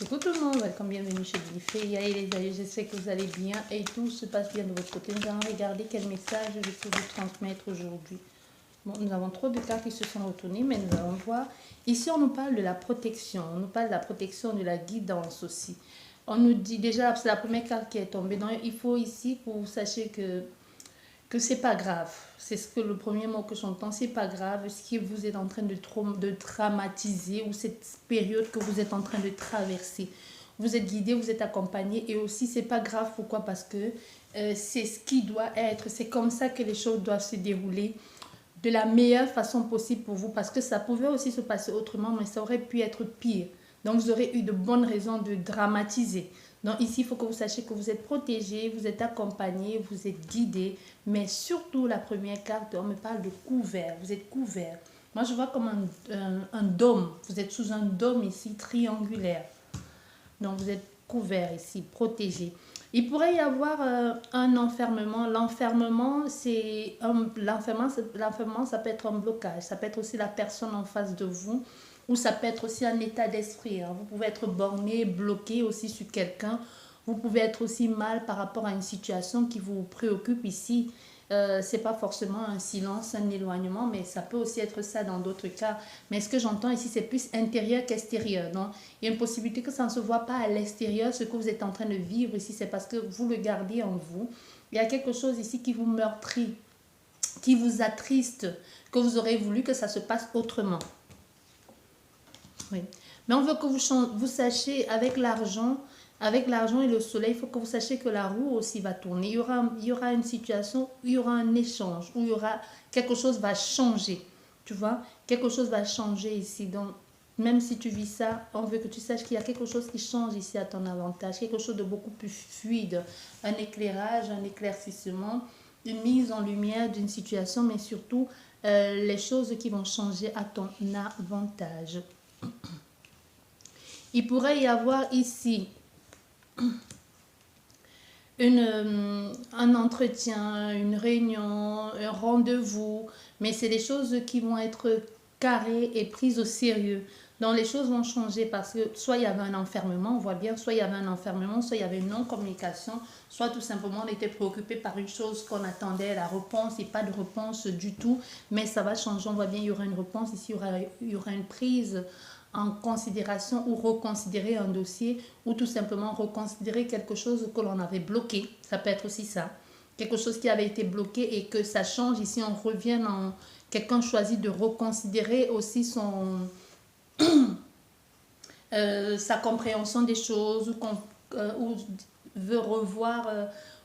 Coucou tout le monde, welcome, bienvenue chez Bifé. Et les amis, j'espère que vous allez bien et tout se passe bien de votre côté. Nous allons regarder quel message je peux vous transmettre aujourd'hui. Bon, nous avons trop de cartes qui se sont retournées, mais nous allons voir. Ici, on nous parle de la protection. On nous parle de la protection, de la guidance aussi. On nous dit déjà, c'est la première carte qui est tombée. Donc, il faut ici que vous sachiez que c'est pas grave. C'est ce que le premier mot que j'entends, c'est pas grave. Ce que vous êtes en train de dramatiser ou cette période que vous êtes en train de traverser. Vous êtes guidé, vous êtes accompagné et aussi c'est pas grave. Pourquoi? Parce que c'est ce qui doit être. C'est comme ça que les choses doivent se dérouler de la meilleure façon possible pour vous, parce que ça pouvait aussi se passer autrement, mais ça aurait pu être pire. Donc vous aurez eu de bonnes raisons de dramatiser. Donc ici, il faut que vous sachiez que vous êtes protégé, vous êtes accompagné, vous êtes guidé. Mais surtout, la première carte, on me parle de couvert. Vous êtes couvert. Moi, je vois comme un dôme. Vous êtes sous un dôme ici, triangulaire. Donc vous êtes couvert ici, protégé. Il pourrait y avoir un enfermement. L'enfermement, l'enfermement, ça peut être un blocage. Ça peut être aussi la personne en face de vous. Ou ça peut être aussi un état d'esprit. Hein. Vous pouvez être borné, bloqué aussi sur quelqu'un. Vous pouvez être aussi mal par rapport à une situation qui vous préoccupe ici. C'est pas forcément un silence, un éloignement, mais ça peut aussi être ça dans d'autres cas. Mais ce que j'entends ici, c'est plus intérieur qu'extérieur. Donc, il y a une possibilité que ça ne se voit pas à l'extérieur. Ce que vous êtes en train de vivre ici, c'est parce que vous le gardez en vous. Il y a quelque chose ici qui vous meurtrit, qui vous attriste, que vous aurez voulu que ça se passe autrement. Oui. Mais on veut que vous sachiez avec l'argent et le soleil, il faut que vous sachiez que la roue aussi va tourner. Il y aura une situation où il y aura un échange, où il y aura quelque chose va changer. Tu vois, quelque chose va changer ici. Donc, même si tu vis ça, on veut que tu saches qu'il y a quelque chose qui change ici à ton avantage, quelque chose de beaucoup plus fluide, un éclairage, un éclaircissement, une mise en lumière d'une situation, mais surtout les choses qui vont changer à ton avantage. Il pourrait y avoir ici un entretien, une réunion, un rendez-vous, mais c'est des choses qui vont être carrées et prises au sérieux. Donc les choses vont changer parce que soit il y avait un enfermement, on voit bien, soit il y avait un enfermement, soit il y avait une non-communication, soit tout simplement on était préoccupé par une chose qu'on attendait, la réponse et pas de réponse du tout, mais ça va changer, on voit bien, il y aura une réponse ici, il y aura une prise en considération ou reconsidérer un dossier ou tout simplement reconsidérer quelque chose que l'on avait bloqué. Ça peut être aussi ça. Quelque chose qui avait été bloqué et que ça change. Ici, on revient dans... Quelqu'un choisit de reconsidérer aussi sa compréhension des choses ou veut revoir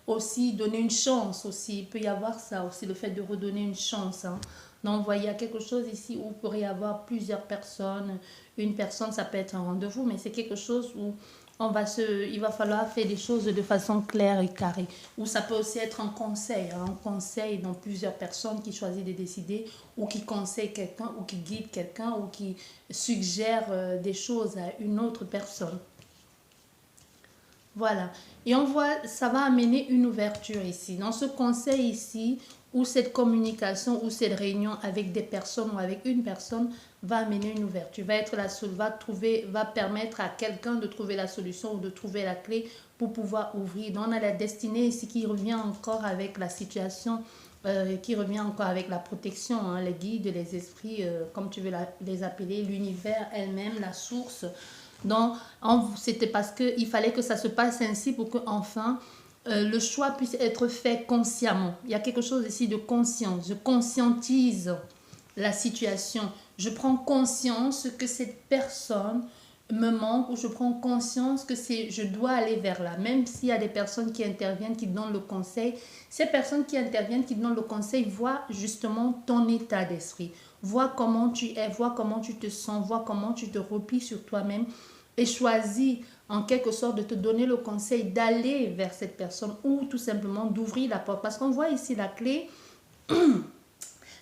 aussi, donner une chance aussi. Il peut y avoir ça aussi, le fait de redonner une chance. Hein. Donc, vous voyez, il y a quelque chose ici où il pourrait y avoir plusieurs personnes. Une personne, ça peut être un rendez-vous, mais c'est quelque chose où il va falloir faire des choses de façon claire et carrée. Ou ça peut aussi être un conseil dans plusieurs personnes qui choisissent de décider, ou qui conseillent quelqu'un, ou qui guident quelqu'un, ou qui suggèrent des choses à une autre personne. Voilà. Et on voit, ça va amener une ouverture ici. Dans ce conseil ici, ou cette communication, ou cette réunion avec des personnes ou avec une personne, va amener une ouverture. Va permettre à quelqu'un de trouver la solution ou de trouver la clé pour pouvoir ouvrir. Donc on a la destinée ici qui revient encore avec la situation, qui revient encore avec la protection, hein, les guides, les esprits, comme tu veux les appeler, l'univers elle-même, la source. Donc, c'était parce qu'il fallait que ça se passe ainsi pour que enfin le choix puisse être fait consciemment. Il y a quelque chose ici de conscience. Je conscientise la situation. Je prends conscience que cette personne me manque, ou je prends conscience que je dois aller vers là. Même s'il y a des personnes qui interviennent, qui donnent le conseil, ces personnes qui interviennent, qui donnent le conseil, voient justement ton état d'esprit. Vois comment tu es, vois comment tu te sens, vois comment tu te replies sur toi-même et choisis en quelque sorte de te donner le conseil d'aller vers cette personne ou tout simplement d'ouvrir la porte. Parce qu'on voit ici la clé.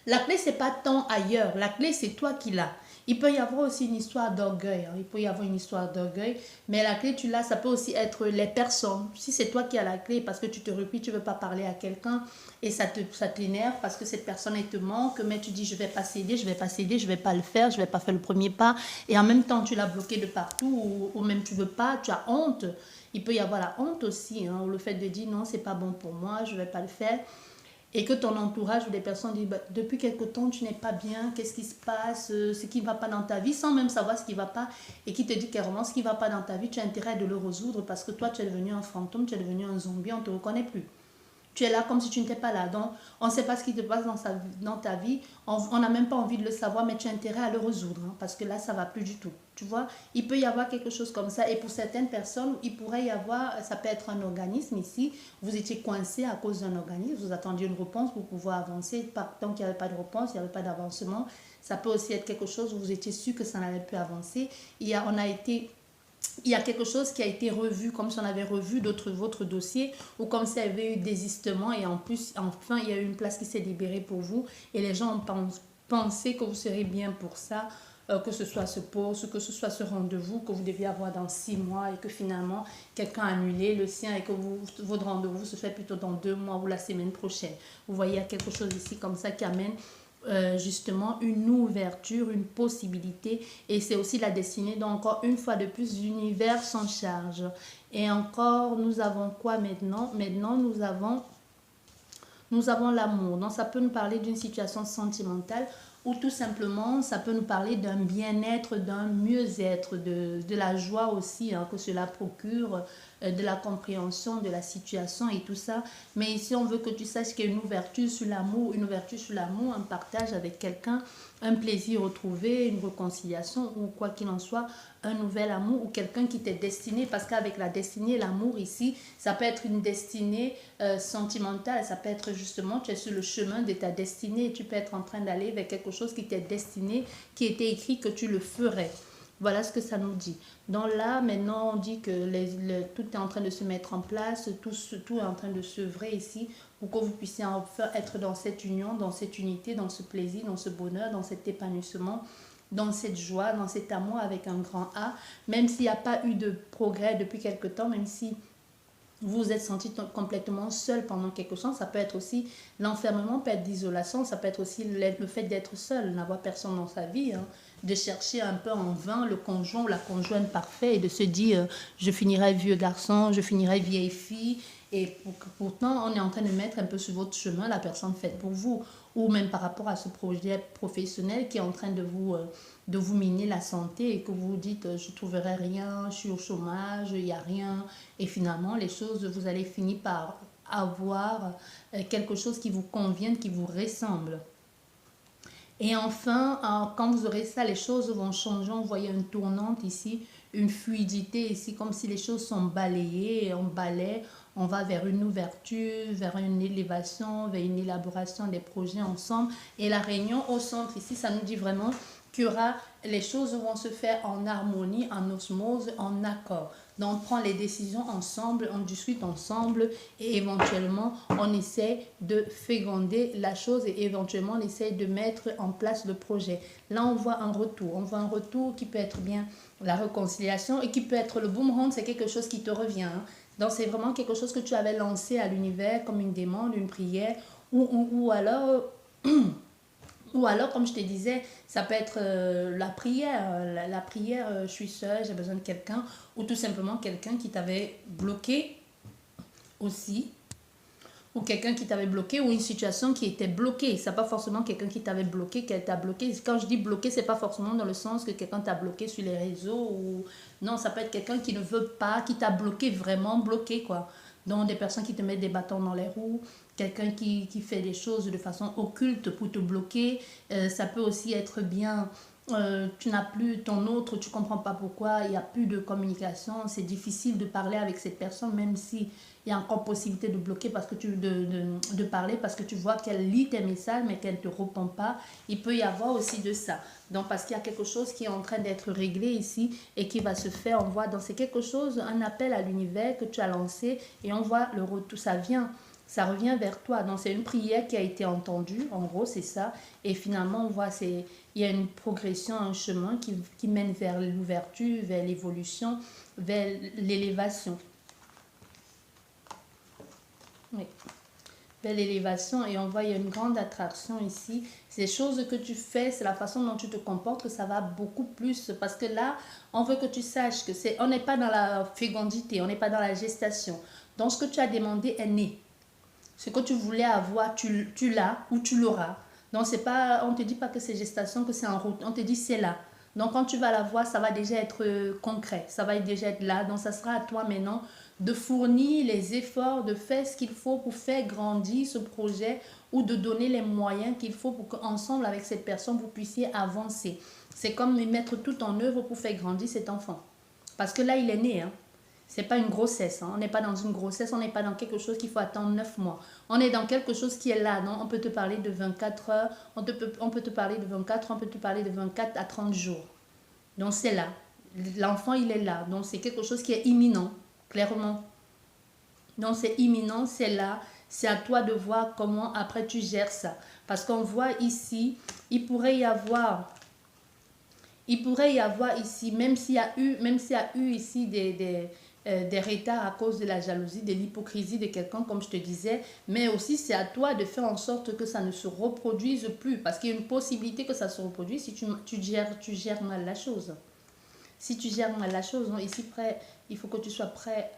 La clé, c'est pas tant ailleurs. La clé, c'est toi qui l'as. Il peut y avoir aussi une histoire d'orgueil. Il peut y avoir une histoire d'orgueil. Mais la clé, tu l'as, ça peut aussi être les personnes. Si c'est toi qui as la clé parce que tu te replies, tu ne veux pas parler à quelqu'un et ça t'énerve parce que cette personne, elle te manque, mais tu dis, je ne vais pas céder, je ne vais pas céder, je ne vais pas le faire, je ne vais pas faire le premier pas. Et en même temps, tu l'as bloqué de partout ou même tu ne veux pas, tu as honte. Il peut y avoir la honte aussi, ou le fait de dire, non, c'est pas bon pour moi, je ne vais pas le faire. Et que ton entourage ou des personnes disent bah, depuis quelque temps tu n'es pas bien, qu'est-ce qui se passe, ce qui ne va pas dans ta vie, sans même savoir ce qui ne va pas, et qui te dit carrément ce qui ne va pas dans ta vie, tu as intérêt de le résoudre parce que toi tu es devenu un fantôme, tu es devenu un zombie, on ne te reconnaît plus. Tu es là comme si tu n'étais pas là. Donc, on ne sait pas ce qui te passe dans ta vie. On n'a même pas envie de le savoir, mais tu as intérêt à le résoudre. Parce que là, ça ne va plus du tout. Tu vois, il peut y avoir quelque chose comme ça. Et pour certaines personnes, il pourrait y avoir, ça peut être un organisme ici. Vous étiez coincé à cause d'un organisme. Vous attendiez une réponse pour pouvoir avancer. Tant qu'il n'y avait pas de réponse, il n'y avait pas d'avancement. Ça peut aussi être quelque chose où vous étiez sûr que ça n'allait plus avancer. Il y a quelque chose qui a été revu, comme si on avait revu votre dossier, ou comme s'il y avait eu désistement, et en plus, enfin, il y a eu une place qui s'est libérée pour vous, et les gens ont pensé que vous serez bien pour ça, que ce soit ce poste, que ce soit ce rendez-vous que vous deviez avoir dans 6 mois, et que finalement, quelqu'un a annulé le sien, et que votre rendez-vous se fait plutôt dans 2 mois ou la semaine prochaine. Vous voyez, il y a quelque chose ici comme ça qui amène justement une ouverture, une possibilité, et c'est aussi la destinée. Donc encore une fois de plus, l'univers s'en charge. Et encore, nous avons quoi maintenant? Maintenant, nous avons l'amour. Donc ça peut nous parler d'une situation sentimentale, ou tout simplement ça peut nous parler d'un bien-être, d'un mieux-être, de la joie aussi que cela procure, de la compréhension de la situation et tout ça. Mais ici on veut que tu saches qu'il y a une ouverture sur l'amour, un partage avec quelqu'un, un plaisir retrouvé, une réconciliation, ou quoi qu'il en soit, un nouvel amour, ou quelqu'un qui t'est destiné, parce qu'avec la destinée, l'amour ici, ça peut être une destinée sentimentale, ça peut être justement, tu es sur le chemin de ta destinée, tu peux être en train d'aller vers quelque chose qui t'est destiné, qui était écrit que tu le ferais. Voilà ce que ça nous dit. Donc là, maintenant, on dit que tout est en train de se mettre en place, tout est en train de s'œuvrer ici pour que vous puissiez enfin être dans cette union, dans cette unité, dans ce plaisir, dans ce bonheur, dans cet épanouissement, dans cette joie, dans cet amour avec un grand A. Même s'il n'y a pas eu de progrès depuis quelque temps, même si vous vous êtes senti complètement seul pendant quelque temps, ça peut être aussi l'enfermement, peut être l'isolation, ça peut être aussi le fait d'être seul, n'avoir personne dans sa vie, de chercher un peu en vain le conjoint ou la conjointe parfait et de se dire je finirai vieux garçon, je finirai vieille fille, et pourtant on est en train de mettre un peu sur votre chemin la personne faite pour vous, ou même par rapport à ce projet professionnel qui est en train de vous miner la santé, et que vous vous dites je ne trouverai rien, je suis au chômage, il n'y a rien, et finalement les choses, vous allez finir par avoir quelque chose qui vous convienne, qui vous ressemble. Et enfin, quand vous aurez ça, les choses vont changer. On voit une tournante ici, une fluidité ici, comme si les choses sont balayées, et on balaie, on va vers une ouverture, vers une élévation, vers une élaboration des projets ensemble. Et la réunion au centre ici, ça nous dit vraiment qu'il y aura, les choses vont se faire en harmonie, en osmose, en accord. Donc, on prend les décisions ensemble, on discute ensemble, et éventuellement, on essaie de féconder la chose, et éventuellement, on essaie de mettre en place le projet. Là, on voit un retour. On voit un retour qui peut être bien la réconciliation, et qui peut être le boomerang, c'est quelque chose qui te revient. Donc, c'est vraiment quelque chose que tu avais lancé à l'univers comme une demande, une prière, ou alors... Ou alors, comme je te disais, ça peut être la prière. La prière, je suis seule, j'ai besoin de quelqu'un. Ou tout simplement quelqu'un qui t'avait bloqué aussi. Ou quelqu'un qui t'avait bloqué, ou une situation qui était bloquée. Ce n'est pas forcément quelqu'un qui t'avait bloqué, qui t'a bloqué. Quand je dis bloqué, ce n'est pas forcément dans le sens que quelqu'un t'a bloqué sur les réseaux. Non, ça peut être quelqu'un qui ne veut pas, qui t'a bloqué, vraiment bloqué, quoi. Donc, des personnes qui te mettent des bâtons dans les roues, quelqu'un qui fait des choses de façon occulte pour te bloquer. Ça peut aussi être bien, tu n'as plus ton autre, tu ne comprends pas pourquoi, il n'y a plus de communication, c'est difficile de parler avec cette personne, même si il y a encore possibilité de bloquer parce que de parler, parce que tu vois qu'elle lit tes messages mais qu'elle ne te répond pas. Il peut y avoir aussi de ça. Donc parce qu'il y a quelque chose qui est en train d'être réglé ici et qui va se faire. On voit dans c'est quelque chose, un appel à l'univers que tu as lancé, et on voit le retour, ça vient. Ça revient vers toi. Donc, c'est une prière qui a été entendue. En gros, c'est ça. Et finalement, on voit, il y a une progression, un chemin qui mène vers l'ouverture, vers l'évolution, vers l'élévation. Oui. Vers l'élévation. Et on voit, il y a une grande attraction ici. Ces choses que tu fais, c'est la façon dont tu te comportes que ça va beaucoup plus. Parce que là, on veut que tu saches que on n'est pas dans la fécondité, on n'est pas dans la gestation. Donc, ce que tu as demandé est né. Ce que tu voulais avoir, tu l'as ou tu l'auras. Donc, c'est pas, on ne te dit pas que c'est gestation, que c'est en route. On te dit c'est là. Donc, quand tu vas la voir, ça va déjà être concret. Ça va déjà être là. Donc, ça sera à toi maintenant de fournir les efforts, de faire ce qu'il faut pour faire grandir ce projet ou de donner les moyens qu'il faut pour qu'ensemble, avec cette personne, vous puissiez avancer. C'est comme mettre tout en œuvre pour faire grandir cet enfant. Parce que là, il est né, hein. C'est pas une grossesse, hein. On n'est pas dans une grossesse, on n'est pas dans quelque chose qu'il faut attendre 9 mois. On est dans quelque chose qui est là, non? On peut te parler de 24 heures, on peut te parler de 24, on peut te parler de 24 à 30 jours. Donc c'est là. L'enfant, il est là. Donc c'est quelque chose qui est imminent, clairement. Donc c'est imminent, c'est là. C'est à toi de voir comment après tu gères ça. Parce qu'on voit ici, il pourrait y avoir ici, même s'il y a eu ici des retards à cause de la jalousie, de l'hypocrisie de quelqu'un, comme je te disais, mais aussi c'est à toi de faire en sorte que ça ne se reproduise plus, parce qu'il y a une possibilité que ça se reproduise si tu gères mal la chose. Si tu gères mal la chose, donc ici, il faut que tu sois prêt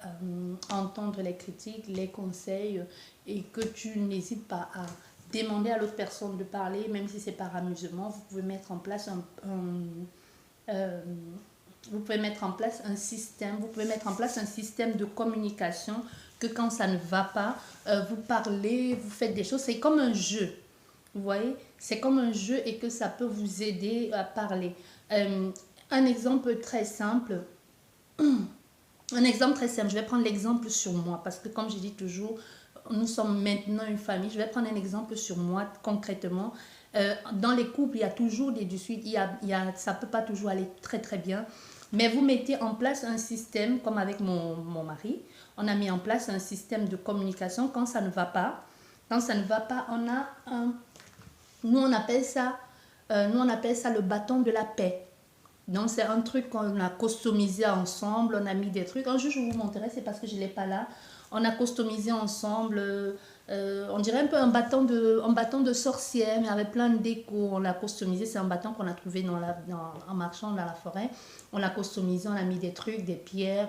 à entendre les critiques, les conseils, et que tu n'hésites pas à demander à l'autre personne de parler, même si c'est par amusement. Vous pouvez mettre en place vous pouvez mettre en place un système de communication que quand ça ne va pas, vous parlez, vous faites des choses. C'est comme un jeu, vous voyez, c'est comme un jeu et que ça peut vous aider à parler. Un exemple très simple, je vais prendre l'exemple sur moi parce que comme je dis toujours, nous sommes maintenant une famille. Je vais prendre un exemple sur moi concrètement. Dans les couples, il y a toujours des disputes, ça ne peut pas toujours aller très très bien. Mais vous mettez en place un système, comme avec mon mari, on a mis en place un système de communication quand ça ne va pas. Quand ça ne va pas, on a nous on appelle ça le bâton de la paix. Donc c'est un truc qu'on a customisé ensemble, on a mis des trucs. Un jour je vous montrerai, c'est parce que je ne l'ai pas là. On a customisé ensemble, on dirait un peu un bâton de sorcière, mais avec plein de déco. On l'a customisé, c'est un bâton qu'on a trouvé en marchant dans la forêt. On l'a customisé, on a mis des trucs, des pierres,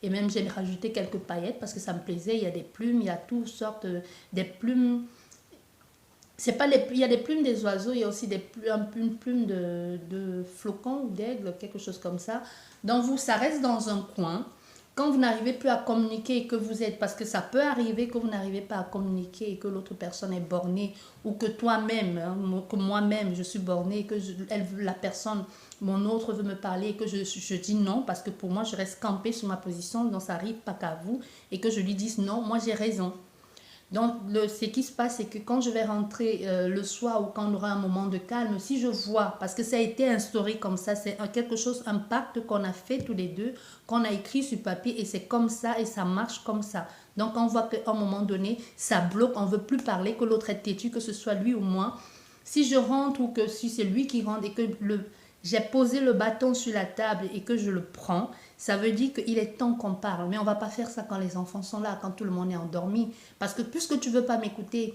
et même j'ai rajouté quelques paillettes parce que ça me plaisait. Il y a des plumes, il y a toutes sortes, des plumes. Il y a des plumes des oiseaux, il y a aussi une plume de flocon ou d'aigle, quelque chose comme ça. Donc ça reste dans un coin. Quand vous n'arrivez plus à communiquer et que vous êtes, parce que ça peut arriver que vous n'arrivez pas à communiquer et que l'autre personne est bornée, ou que toi-même, hein, que moi-même je suis bornée et que la personne, mon autre veut me parler et que je dis non, parce que pour moi je reste campée sur ma position, donc ça n'arrive pas qu'à vous, et que je lui dise non, moi j'ai raison. Donc, ce qui se passe, c'est que quand je vais rentrer le soir ou quand on aura un moment de calme, si je vois, parce que ça a été instauré comme ça, c'est quelque chose, un pacte qu'on a fait tous les deux, qu'on a écrit sur papier et c'est comme ça et ça marche comme ça. Donc, on voit qu'à un moment donné, ça bloque, on ne veut plus parler, que l'autre est têtu, que ce soit lui ou moi. Si je rentre ou que si c'est lui qui rentre et que j'ai posé le bâton sur la table et que je le prends, ça veut dire qu'il est temps qu'on parle. Mais on ne va pas faire ça quand les enfants sont là, quand tout le monde est endormi. Parce que puisque tu ne veux pas m'écouter,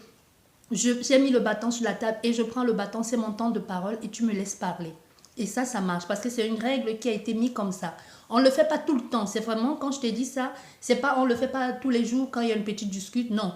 j'ai mis le bâton sur la table et je prends le bâton, c'est mon temps de parole et tu me laisses parler. Et ça marche parce que c'est une règle qui a été mise comme ça. On ne le fait pas tout le temps. C'est vraiment, quand je te dis ça, on ne le fait pas tous les jours quand il y a une petite dispute. Non.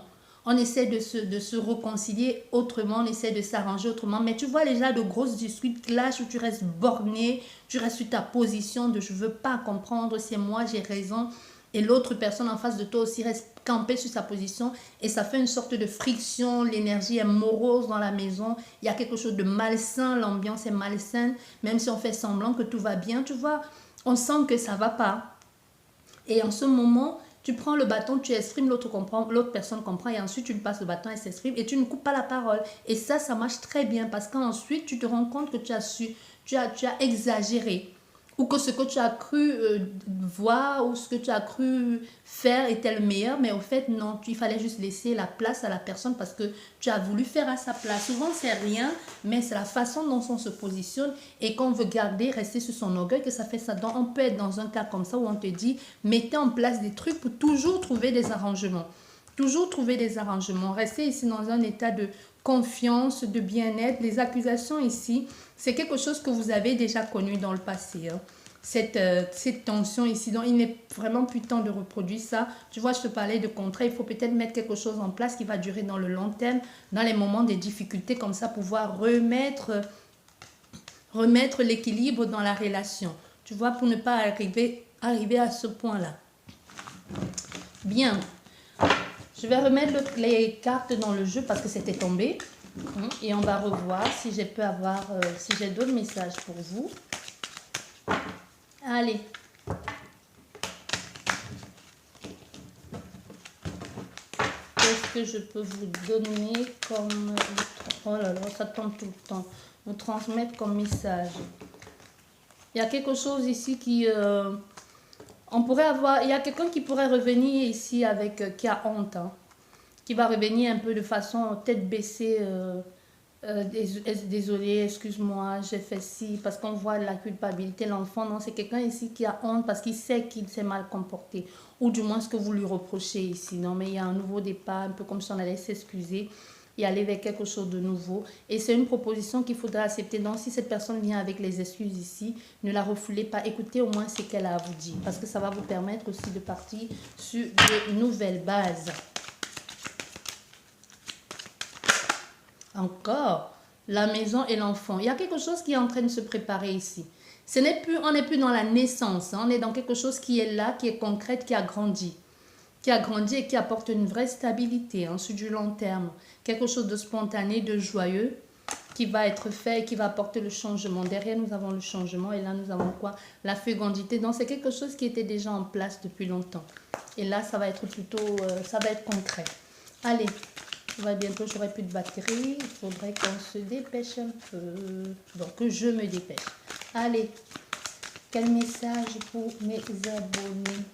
On essaie de se réconcilier autrement, on essaie de s'arranger autrement. Mais tu vois déjà de grosses disputes, clash où tu restes borné, tu restes sur ta position de je ne veux pas comprendre, c'est moi, j'ai raison. Et l'autre personne en face de toi aussi reste campée sur sa position et ça fait une sorte de friction, l'énergie est morose dans la maison, il y a quelque chose de malsain, l'ambiance est malsaine, même si on fait semblant que tout va bien, tu vois, on sent que ça ne va pas. Et en ce moment, tu prends le bâton, tu exprimes, l'autre personne comprend et ensuite tu lui passes le bâton, elle s'exprime et tu ne coupes pas la parole. Et ça marche très bien parce qu'ensuite tu te rends compte que tu as exagéré ou que ce que tu as cru voir ou ce que tu as cru faire était le meilleur, mais au fait, non, il fallait juste laisser la place à la personne parce que tu as voulu faire à sa place. Souvent, c'est rien, mais c'est la façon dont on se positionne et qu'on veut garder, rester sur son orgueil, que ça fait ça. Donc, on peut être dans un cas comme ça où on te dit, mettez en place des trucs pour toujours trouver des arrangements. Toujours trouver des arrangements. Rester ici dans un état de confiance, de bien-être. Les accusations ici, c'est quelque chose que vous avez déjà connu dans le passé. Hein. Cette tension ici, donc il n'est vraiment plus temps de reproduire ça. Tu vois, je te parlais de contrat, il faut peut-être mettre quelque chose en place qui va durer dans le long terme, dans les moments des difficultés, comme ça, pouvoir remettre l'équilibre dans la relation. Tu vois, pour ne pas arriver à ce point-là. Bien. Je vais remettre les cartes dans le jeu parce que c'était tombé. Et on va revoir si je peux avoir, si j'ai d'autres messages pour vous. Allez. Qu'est-ce que je peux vous donner comme... Oh là là, ça tombe tout le temps. Vous transmettre comme message. Il y a quelque chose ici qui... on pourrait avoir... Il y a quelqu'un qui pourrait revenir ici avec... qui a honte. Hein, qui va revenir un peu de façon tête baissée... désolé, excuse-moi, j'ai fait ci, parce qu'on voit la culpabilité, l'enfant, non, c'est quelqu'un ici qui a honte parce qu'il sait qu'il s'est mal comporté, ou du moins ce que vous lui reprochez ici, non, mais il y a un nouveau départ, un peu comme si on allait s'excuser et aller vers quelque chose de nouveau, et c'est une proposition qu'il faudra accepter. Donc si cette personne vient avec les excuses ici, ne la refoulez pas, écoutez au moins ce qu'elle a à vous dire, parce que ça va vous permettre aussi de partir sur de nouvelles bases. Encore, la maison et l'enfant. Il y a quelque chose qui est en train de se préparer ici. On n'est plus dans la naissance, hein, on est dans quelque chose qui est là, qui est concrète, qui a grandi. Qui a grandi et qui apporte une vraie stabilité hein, sur du long terme. Quelque chose de spontané, de joyeux, qui va être fait et qui va apporter le changement. Derrière, nous avons le changement et là, nous avons quoi? La fécondité. Donc, c'est quelque chose qui était déjà en place depuis longtemps. Et là, ça va être plutôt, ça va être concret. Allez. Bientôt, j'aurai plus de batterie. Il faudrait qu'on se dépêche un peu. Donc, que je me dépêche. Allez, quel message pour mes abonnés?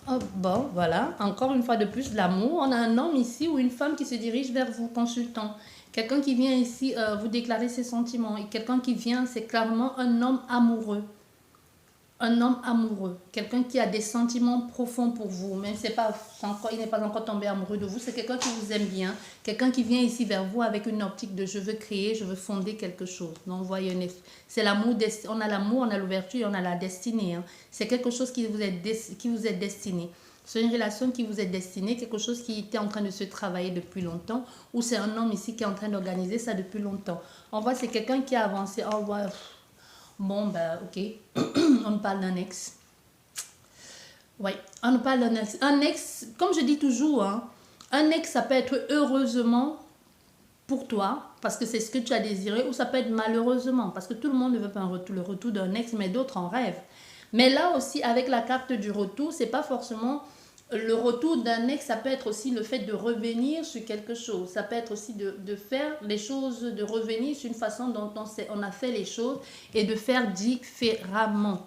Oh, bon, voilà, encore une fois de plus, de l'amour. On a un homme ici ou une femme qui se dirige vers vous, consultant. Quelqu'un qui vient ici vous déclarer ses sentiments. Et quelqu'un qui vient, c'est clairement un homme amoureux. Un homme amoureux. Quelqu'un qui a des sentiments profonds pour vous. Même c'est pas encore, il n'est pas encore tombé amoureux de vous. C'est quelqu'un qui vous aime bien. Quelqu'un qui vient ici vers vous avec une optique de je veux créer, je veux fonder quelque chose. Donc, vous voyez, c'est l'amour. On a l'amour, on a l'ouverture et on a la destinée. Hein. C'est quelque chose qui vous est destiné. C'est une relation qui vous est destinée, quelque chose qui était en train de se travailler depuis longtemps, ou c'est un homme ici qui est en train d'organiser ça depuis longtemps. On voit c'est quelqu'un qui a avancé. Oh, ouais. Bon, ben, ok. On parle d'un ex. Oui, on parle d'un ex. Un ex, comme je dis toujours, hein, un ex, ça peut être heureusement pour toi, parce que c'est ce que tu as désiré, ou ça peut être malheureusement, parce que tout le monde ne veut pas le retour d'un ex, mais d'autres en rêvent. Mais là aussi, avec la carte du retour, c'est pas forcément le retour d'un ex, ça peut être aussi le fait de revenir sur quelque chose. Ça peut être aussi de faire les choses, de revenir sur une façon dont on a fait les choses et de faire différemment.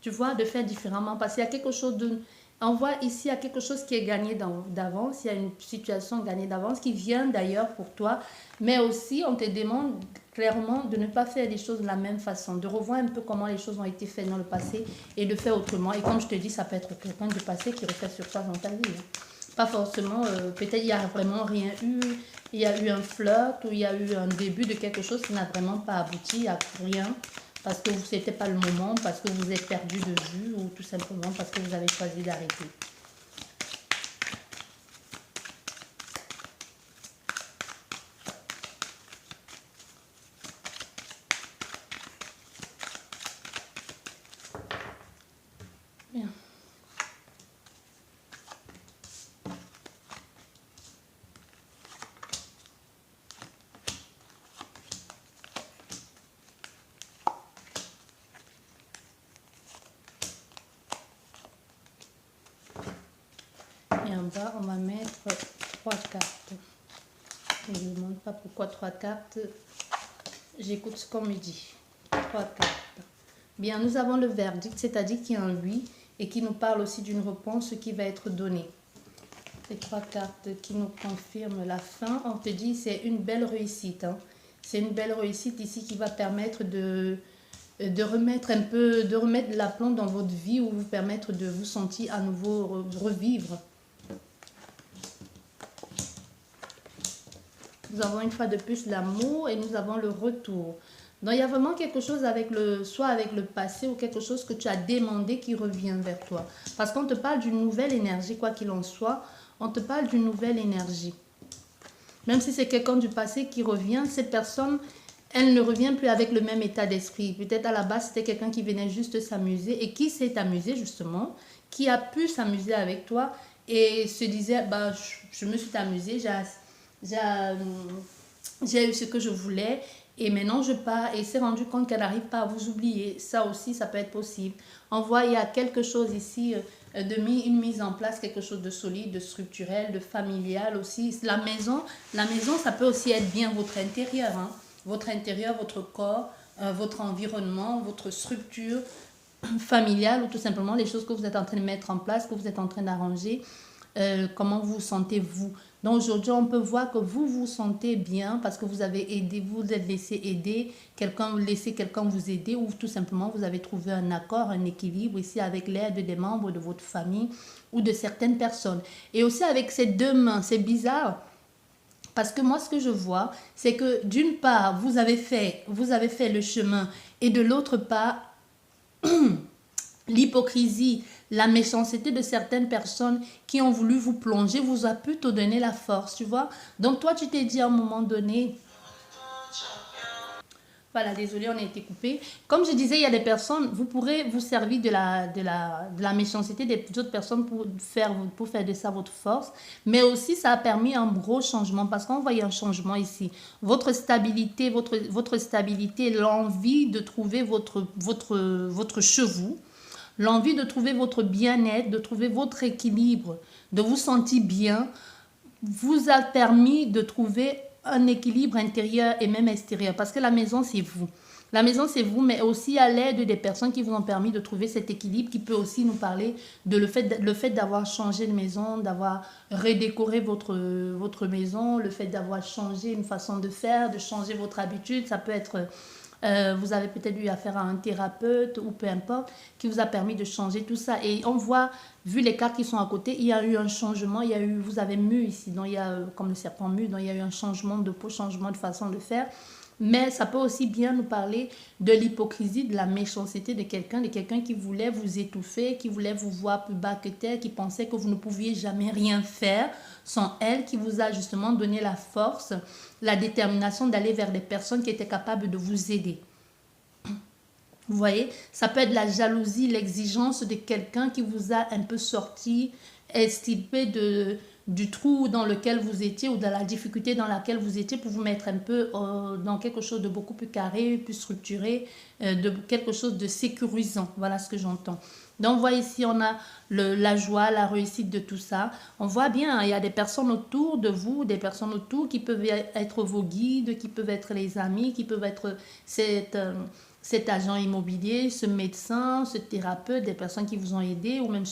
Tu vois, de faire différemment. Parce qu'il y a quelque chose de... On voit ici, il y a quelque chose qui est gagné d'avance. Il y a une situation gagnée d'avance qui vient d'ailleurs pour toi. Mais aussi, on te demande clairement de ne pas faire les choses de la même façon. De revoir un peu comment les choses ont été faites dans le passé et de faire autrement. Et comme je te dis, ça peut être quelqu'un du passé qui refait surface dans ta vie. Hein. Pas forcément, peut-être il n'y a vraiment rien eu. Il y a eu un flirt ou il y a eu un début de quelque chose qui n'a vraiment pas abouti. Il n'y a rien. Parce que ce n'était pas le moment, parce que vous êtes perdu de vue ou tout simplement parce que vous avez choisi d'arrêter. Bien. on va mettre 3 cartes. Je ne me demande pas pourquoi 3 cartes. J'écoute ce qu'on me dit. 3 cartes. Bien, nous avons le verdict, c'est-à-dire qu'il y a un oui et qui nous parle aussi d'une réponse qui va être donnée. Les 3 cartes qui nous confirment la fin. On te dit c'est une belle réussite. Hein. C'est une belle réussite ici qui va permettre de remettre de l'aplomb dans votre vie ou vous permettre de vous sentir à nouveau revivre. Nous avons une fois de plus l'amour et nous avons le retour. Donc il y a vraiment quelque chose soit avec le passé ou quelque chose que tu as demandé qui revient vers toi. Parce qu'on te parle d'une nouvelle énergie, quoi qu'il en soit, on te parle d'une nouvelle énergie. Même si c'est quelqu'un du passé qui revient, cette personne, elle ne revient plus avec le même état d'esprit. Peut-être à la base, c'était quelqu'un qui venait juste s'amuser et qui s'est amusé justement, qui a pu s'amuser avec toi et se disait, bah, je me suis amusée, j'ai eu ce que je voulais et maintenant je pars et s'est rendu compte qu'elle n'arrive pas à vous oublier. Ça aussi, ça peut être possible. On voit, il y a quelque chose ici, une mise en place, quelque chose de solide, de structurel, de familial aussi. La maison, ça peut aussi être bien votre intérieur. Hein. Votre intérieur, votre corps, votre environnement, votre structure familiale ou tout simplement les choses que vous êtes en train de mettre en place, que vous êtes en train d'arranger. Comment vous sentez-vous? Donc aujourd'hui, on peut voir que vous vous sentez bien parce que vous avez aidé, vous vous êtes laissé aider, laissé quelqu'un vous aider ou tout simplement vous avez trouvé un accord, un équilibre ici avec l'aide des membres de votre famille ou de certaines personnes. Et aussi avec ces 2 mains, c'est bizarre parce que moi ce que je vois, c'est que d'une part, vous avez fait le chemin et de l'autre part, l'hypocrisie, la méchanceté de certaines personnes qui ont voulu vous plonger vous a plutôt donné la force, tu vois. Donc toi, tu t'es dit à un moment donné, voilà, désolé, on a été coupé. Comme je disais, il y a des personnes, vous pourrez vous servir de la méchanceté des autres personnes pour faire de ça votre force. Mais aussi, ça a permis un gros changement parce qu'on voit un changement ici. Votre stabilité, l'envie de trouver votre chevaux, l'envie de trouver votre bien-être, de trouver votre équilibre, de vous sentir bien, vous a permis de trouver un équilibre intérieur et même extérieur. Parce que la maison, c'est vous. La maison, c'est vous, mais aussi à l'aide des personnes qui vous ont permis de trouver cet équilibre, qui peut aussi nous parler de le fait d'avoir changé de maison, d'avoir redécoré votre maison, le fait d'avoir changé une façon de faire, de changer votre habitude. Ça peut être... vous avez peut-être eu affaire à un thérapeute ou peu importe, qui vous a permis de changer tout ça. Et on voit, vu les cartes qui sont à côté, il y a eu un changement, vous avez mu ici, donc il y a, comme le serpent mu, donc il y a eu un changement de peau, changement de façon de faire. Mais ça peut aussi bien nous parler de l'hypocrisie, de la méchanceté de quelqu'un qui voulait vous étouffer, qui voulait vous voir plus bas que terre, qui pensait que vous ne pouviez jamais rien faire sans elle, qui vous a justement donné la force, la détermination d'aller vers des personnes qui étaient capables de vous aider. Vous voyez, ça peut être la jalousie, l'exigence de quelqu'un qui vous a un peu sorti, extirpé du trou dans lequel vous étiez ou dans la difficulté dans laquelle vous étiez pour vous mettre un peu dans quelque chose de beaucoup plus carré, plus structuré, de quelque chose de sécurisant. Voilà ce que j'entends. Donc, on voit ici, on a la joie, la réussite de tout ça. On voit bien, il y a des personnes autour de vous, des personnes autour qui peuvent être vos guides, qui peuvent être les amis, qui peuvent être cet agent immobilier, ce médecin, ce thérapeute, des personnes qui vous ont aidé, ou même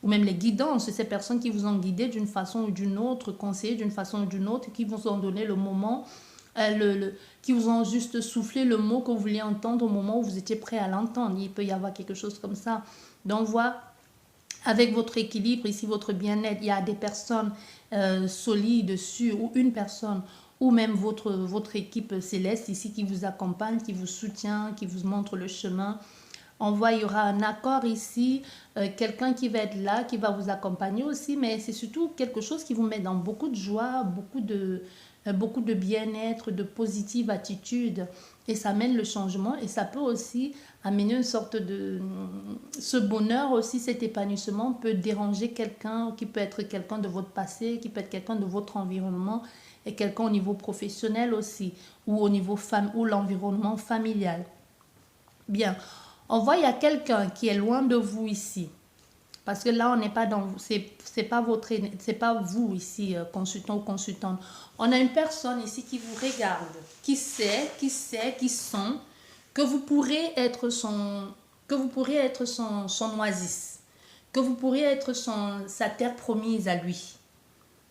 ou même les guidances, ces personnes qui vous ont guidé d'une façon ou d'une autre, conseillé d'une façon ou d'une autre, qui vous ont donné le moment, qui vous ont juste soufflé le mot que vous vouliez entendre au moment où vous étiez prêt à l'entendre. Il peut y avoir quelque chose comme ça. Donc, on voit avec votre équilibre, ici, votre bien-être, il y a des personnes solides dessus, ou une personne, ou même votre équipe céleste ici qui vous accompagne, qui vous soutient, qui vous montre le chemin. On voit, il y aura un accord ici, quelqu'un qui va être là, qui va vous accompagner aussi, mais c'est surtout quelque chose qui vous met dans beaucoup de joie, beaucoup de bien-être, de positive attitude. Et ça amène le changement et ça peut aussi amener une sorte de... Ce bonheur aussi, cet épanouissement peut déranger quelqu'un, qui peut être quelqu'un de votre passé, qui peut être quelqu'un de votre environnement et quelqu'un au niveau professionnel aussi ou au niveau ou l'environnement familial. Bien, on voit il y a quelqu'un qui est loin de vous ici. Parce que là, on n'est pas dans vous, c'est pas votre, c'est pas vous ici, consultant ou consultante. On a une personne ici qui vous regarde, qui sait, qui sent que vous pourrez être son oasis, que vous pourrez être sa terre promise à lui.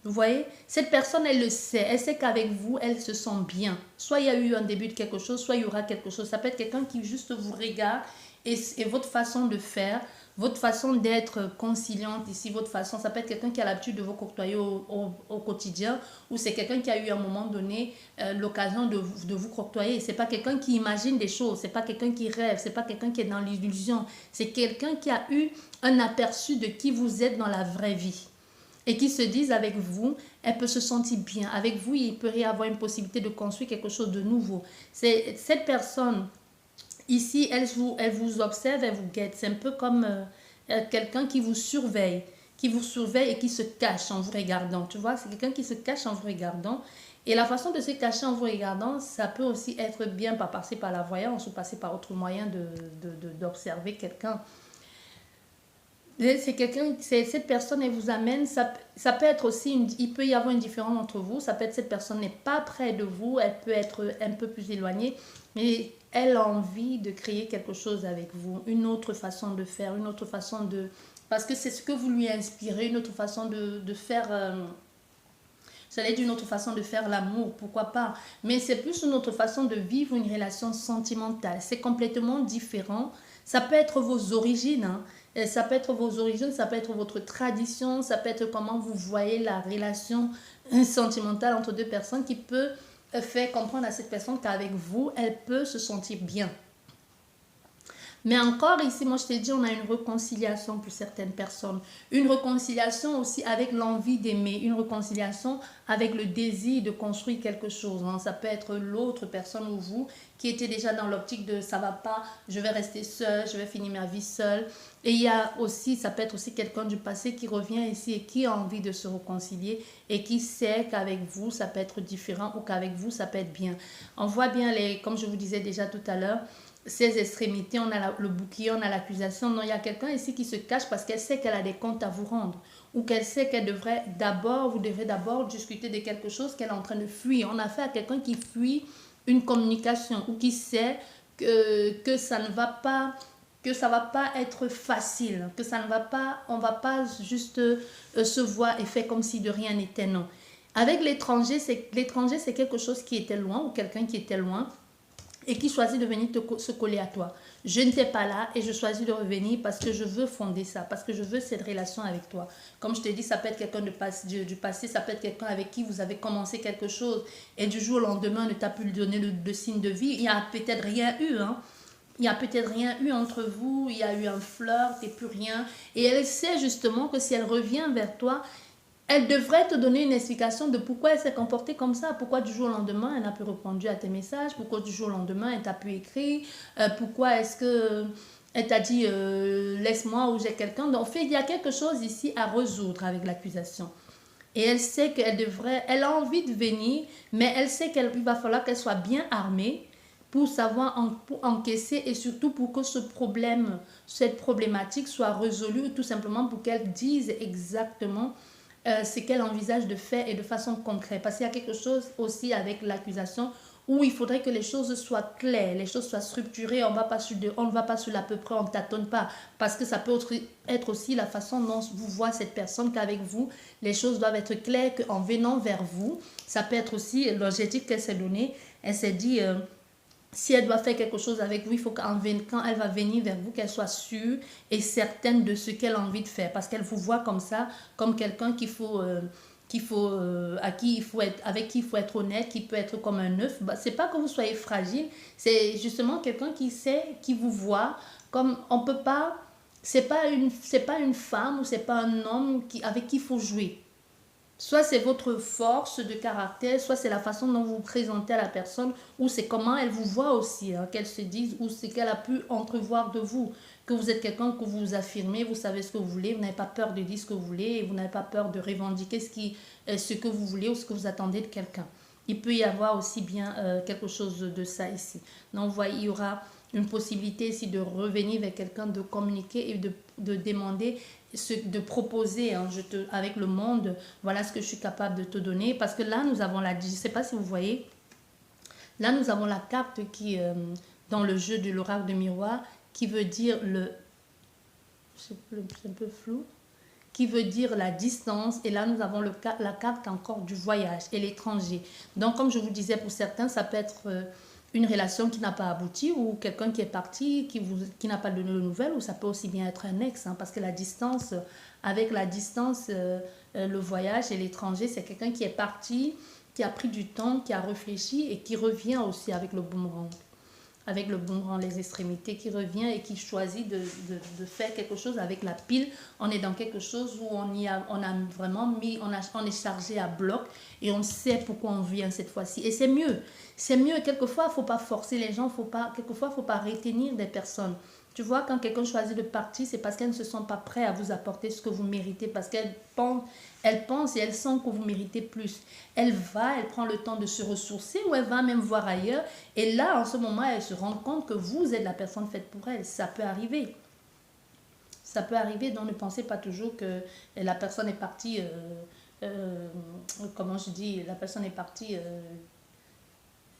Vous voyez, cette personne, elle le sait. Elle sait qu'avec vous, elle se sent bien. Soit il y a eu un début de quelque chose, soit il y aura quelque chose. Ça peut être quelqu'un qui juste vous regarde et votre façon de faire, votre façon d'être conciliante ici, votre façon, ça peut être quelqu'un qui a l'habitude de vous côtoyer au quotidien, ou c'est quelqu'un qui a eu à un moment donné l'occasion de vous côtoyer. C'est pas quelqu'un qui imagine des choses, c'est pas quelqu'un qui rêve, c'est pas quelqu'un qui est dans l'illusion. C'est quelqu'un qui a eu un aperçu de qui vous êtes dans la vraie vie. Et qui se disent avec vous, elle peut se sentir bien. Avec vous, il peut y avoir une possibilité de construire quelque chose de nouveau. C'est cette personne, ici, elle vous observe, elle vous guette. C'est un peu comme quelqu'un qui vous surveille et qui se cache en vous regardant. Tu vois, c'est quelqu'un qui se cache en vous regardant. Et la façon de se cacher en vous regardant, ça peut aussi être bien par passer par la voyance ou passer par autre moyen d'observer quelqu'un. C'est quelqu'un, cette personne, elle vous amène, ça peut être aussi, il peut y avoir une différence entre vous, ça peut être cette personne n'est pas près de vous, elle peut être un peu plus éloignée, mais elle a envie de créer quelque chose avec vous, une autre façon de faire, une autre façon de... Parce que c'est ce que vous lui inspirez, une autre façon de faire... j'allais dire une autre façon de faire l'amour, pourquoi pas. Mais c'est plus une autre façon de vivre une relation sentimentale. C'est complètement différent. Ça peut être vos origines, hein. Ça peut être vos origines, ça peut être votre tradition, ça peut être comment vous voyez la relation sentimentale entre deux personnes qui peut faire comprendre à cette personne qu'avec vous, elle peut se sentir bien. Mais encore ici, moi je te dis, on a une réconciliation pour certaines personnes. Une réconciliation aussi avec l'envie d'aimer. Une réconciliation avec le désir de construire quelque chose. Hein. Ça peut être l'autre personne ou vous qui était déjà dans l'optique de ça va pas, je vais rester seule, je vais finir ma vie seule. Et il y a aussi, ça peut être aussi quelqu'un du passé qui revient ici et qui a envie de se réconcilier et qui sait qu'avec vous, ça peut être différent ou qu'avec vous, ça peut être bien. On voit bien, comme je vous disais déjà tout à l'heure, ces extrémités, on a le bouclier, on a l'accusation. Non, il y a quelqu'un ici qui se cache parce qu'elle sait qu'elle a des comptes à vous rendre ou qu'elle sait qu'elle devrait d'abord, vous devrez d'abord discuter de quelque chose qu'elle est en train de fuir. On a affaire à quelqu'un qui fuit une communication ou qui sait que ça ne va pas, que ça va pas être facile, que ça ne va pas, on va pas juste se voir et faire comme si de rien n'était, non. Avec l'étranger, c'est quelque chose qui était loin ou quelqu'un qui était loin et qui choisit de venir se coller à toi. Je n'étais pas là et je choisis de revenir parce que je veux fonder ça, parce que je veux cette relation avec toi. Comme je t'ai dit, ça peut être quelqu'un du passé, ça peut être quelqu'un avec qui vous avez commencé quelque chose et du jour au lendemain ne t'a plus donné de signe de vie. Il n'y a peut-être rien eu, hein. Il n'y a peut-être rien eu entre vous, il y a eu un flirt et plus rien. Et elle sait justement que si elle revient vers toi, elle devrait te donner une explication de pourquoi elle s'est comportée comme ça, pourquoi du jour au lendemain elle n'a plus répondu à tes messages, pourquoi du jour au lendemain elle t'a plus écrit, pourquoi est-ce que elle t'a dit laisse-moi ou j'ai quelqu'un. Donc en fait, il y a quelque chose ici à résoudre avec l'accusation. Et elle sait elle a envie de venir, mais elle sait qu'il va falloir qu'elle soit bien armée pour savoir pour encaisser et surtout pour que cette problématique soit résolue, tout simplement pour qu'elle dise exactement ce qu'elle envisage de faire et de façon concrète. Parce qu'il y a quelque chose aussi avec l'accusation où il faudrait que les choses soient claires, les choses soient structurées, on ne va pas sur l'à peu près, on ne tâtonne pas. Parce que ça peut être aussi la façon dont vous voyez cette personne, qu'avec vous, les choses doivent être claires, qu'en venant vers vous, ça peut être aussi l'objectif qu'elle s'est donné. Elle s'est dit... si elle doit faire quelque chose avec vous, il faut quand elle va venir vers vous, qu'elle soit sûre et certaine de ce qu'elle a envie de faire. Parce qu'elle vous voit comme ça, comme quelqu'un avec qui il faut être honnête, qui peut être comme un œuf. C'est pas que vous soyez fragile, c'est justement quelqu'un qui sait, qui vous voit comme on peut pas. C'est pas une femme ou c'est pas un homme avec qui il faut jouer. Soit c'est votre force de caractère, soit c'est la façon dont vous vous présentez à la personne, ou c'est comment elle vous voit aussi, hein, qu'elle se dise, ou c'est qu'elle a pu entrevoir de vous, que vous êtes quelqu'un que vous affirmez, vous savez ce que vous voulez, vous n'avez pas peur de dire ce que vous voulez, et vous n'avez pas peur de revendiquer ce que vous voulez ou ce que vous attendez de quelqu'un. Il peut y avoir aussi bien quelque chose de ça ici. Donc, vous voyez, il y aura une possibilité ici de revenir vers quelqu'un, de communiquer et de demander, de proposer hein, avec le monde, voilà ce que je suis capable de te donner. Parce que là, nous avons je ne sais pas si vous voyez, là, nous avons la carte qui, dans le jeu de l'oracle de miroir, qui veut dire c'est un peu flou, qui veut dire la distance. Et là, nous avons la carte encore du voyage et l'étranger. Donc, comme je vous disais, pour certains, ça peut être une relation qui n'a pas abouti ou quelqu'un qui est parti, qui n'a pas donné de nouvelles, ou ça peut aussi bien être un ex, hein, parce que la distance, avec la distance, le voyage et l'étranger, c'est quelqu'un qui est parti, qui a pris du temps, qui a réfléchi et qui revient aussi avec le boomerang. Avec le boomerang, les extrémités, qui revient et qui choisit de faire quelque chose avec la pile. On est dans quelque chose où on a vraiment mis, on est chargé à bloc et on sait pourquoi on vient cette fois-ci. Et c'est mieux. C'est mieux. Quelquefois, il ne faut pas forcer les gens. Quelquefois, il ne faut pas retenir des personnes. Tu vois, quand quelqu'un choisit de partir, c'est parce qu'elles ne se sont pas prêtes à vous apporter ce que vous méritez, parce qu'elles pensent et elles sentent que vous méritez plus. Elle prend le temps de se ressourcer ou elle va même voir ailleurs. Et là, en ce moment, elle se rend compte que vous êtes la personne faite pour elle. Ça peut arriver. Ça peut arriver, donc ne pensez pas toujours que la personne est partie, comment je dis, la personne est partie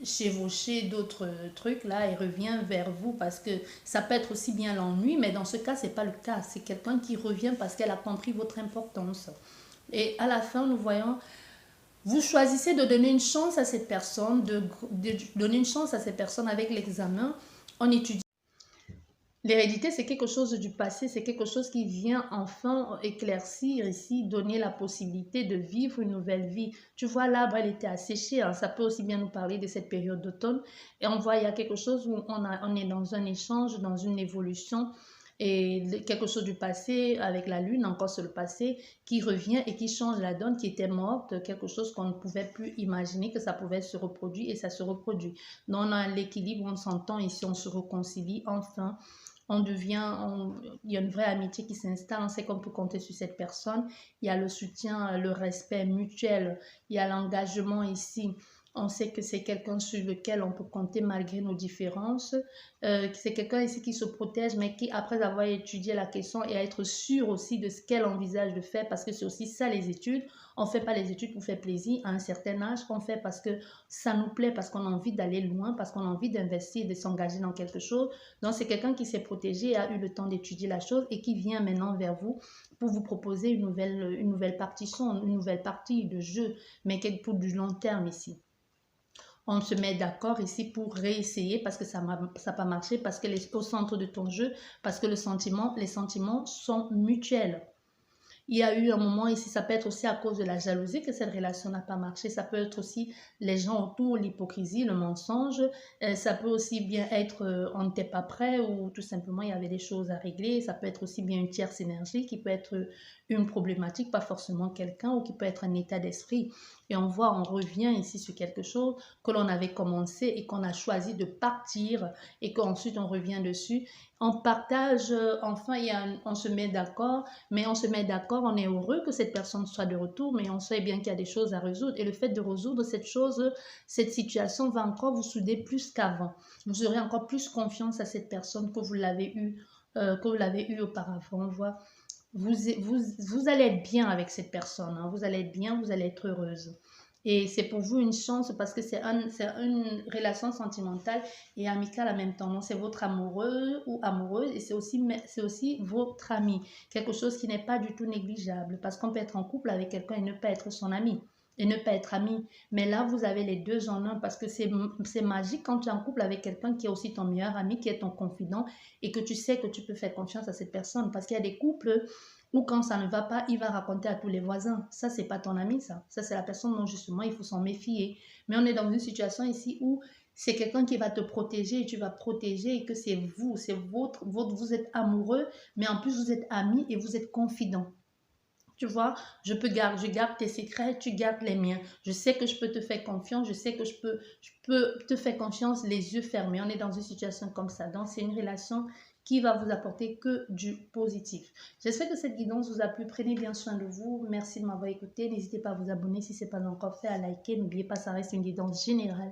chevaucher d'autres trucs là et revient vers vous, parce que ça peut être aussi bien l'ennui, mais dans ce cas c'est pas le cas, c'est quelqu'un qui revient parce qu'elle a compris votre importance. Et à la fin, nous voyons, vous choisissez de donner une chance à cette personne, de donner une chance à cette personne avec l'examen. On étudie. L'hérédité, c'est quelque chose du passé, c'est quelque chose qui vient enfin éclaircir ici, donner la possibilité de vivre une nouvelle vie. Tu vois, l'arbre, elle était asséchée, hein. Ça peut aussi bien nous parler de cette période d'automne. Et on voit, il y a quelque chose où on est dans un échange, dans une évolution, et quelque chose du passé avec la lune, encore sur le passé, qui revient et qui change la donne, qui était morte, quelque chose qu'on ne pouvait plus imaginer que ça pouvait se reproduire, et ça se reproduit. Donc on a l'équilibre, on s'entend ici, on se réconcilie enfin. Il y a une vraie amitié qui s'installe, on sait qu'on peut compter sur cette personne, il y a le soutien, le respect mutuel, il y a l'engagement ici. On sait que c'est quelqu'un sur lequel on peut compter malgré nos différences. C'est quelqu'un ici qui se protège, mais qui, après avoir étudié la question et à être sûr aussi de ce qu'elle envisage de faire, parce que c'est aussi ça les études. On ne fait pas les études pour faire plaisir à un certain âge, on fait parce que ça nous plaît, parce qu'on a envie d'aller loin, parce qu'on a envie d'investir, de s'engager dans quelque chose. Donc, c'est quelqu'un qui s'est protégé, a eu le temps d'étudier la chose et qui vient maintenant vers vous pour vous proposer une nouvelle partition, une nouvelle partie de jeu, mais pour du long terme ici. On se met d'accord ici pour réessayer parce que ça n'a pas marché, parce qu'elle est au centre de ton jeu, parce que les sentiments sont mutuels. Il y a eu un moment ici, ça peut être aussi à cause de la jalousie que cette relation n'a pas marché. Ça peut être aussi les gens autour, l'hypocrisie, le mensonge. Ça peut aussi bien être on n'était pas prêt ou tout simplement il y avait des choses à régler. Ça peut être aussi bien une tierce énergie qui peut être une problématique, pas forcément quelqu'un, ou qui peut être un état d'esprit. Et on revient ici sur quelque chose que l'on avait commencé et qu'on a choisi de partir et qu'ensuite on revient dessus. On partage, enfin, on se met d'accord, mais on se met d'accord, on est heureux que cette personne soit de retour, mais on sait bien qu'il y a des choses à résoudre. Et le fait de résoudre cette situation va encore vous souder plus qu'avant. Vous aurez encore plus confiance à cette personne que vous l'avez eu auparavant. On voit, vous allez être bien avec cette personne, hein. Vous allez être bien, vous allez être heureuse. Et c'est pour vous une chance parce que c'est une relation sentimentale et amicale en même temps. Donc, c'est votre amoureux ou amoureuse et c'est aussi votre ami. Quelque chose qui n'est pas du tout négligeable parce qu'on peut être en couple avec quelqu'un et ne pas être son ami et ne pas être ami. Mais là, vous avez les deux en un parce que c'est magique quand tu es en couple avec quelqu'un qui est aussi ton meilleur ami, qui est ton confident et que tu sais que tu peux faire confiance à cette personne. Parce qu'il y a des couples ou quand ça ne va pas, il va raconter à tous les voisins. Ça, c'est pas ton ami, ça. Ça, c'est la personne dont justement il faut s'en méfier. Mais on est dans une situation ici où c'est quelqu'un qui va te protéger et tu vas protéger et que c'est vous, vous êtes amoureux, mais en plus vous êtes amis et vous êtes confidents. Tu vois, je garde tes secrets, tu gardes les miens. Je sais que je peux te faire confiance, je sais que je peux te faire confiance les yeux fermés. On est dans une situation comme ça. Donc, c'est une relation qui va vous apporter que du positif. J'espère que cette guidance vous a plu. Prenez bien soin de vous. Merci de m'avoir écouté. N'hésitez pas à vous abonner si ce n'est pas encore fait, à liker. N'oubliez pas, ça reste une guidance générale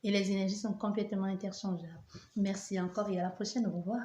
et les énergies sont complètement interchangeables. Merci encore et à la prochaine. Au revoir.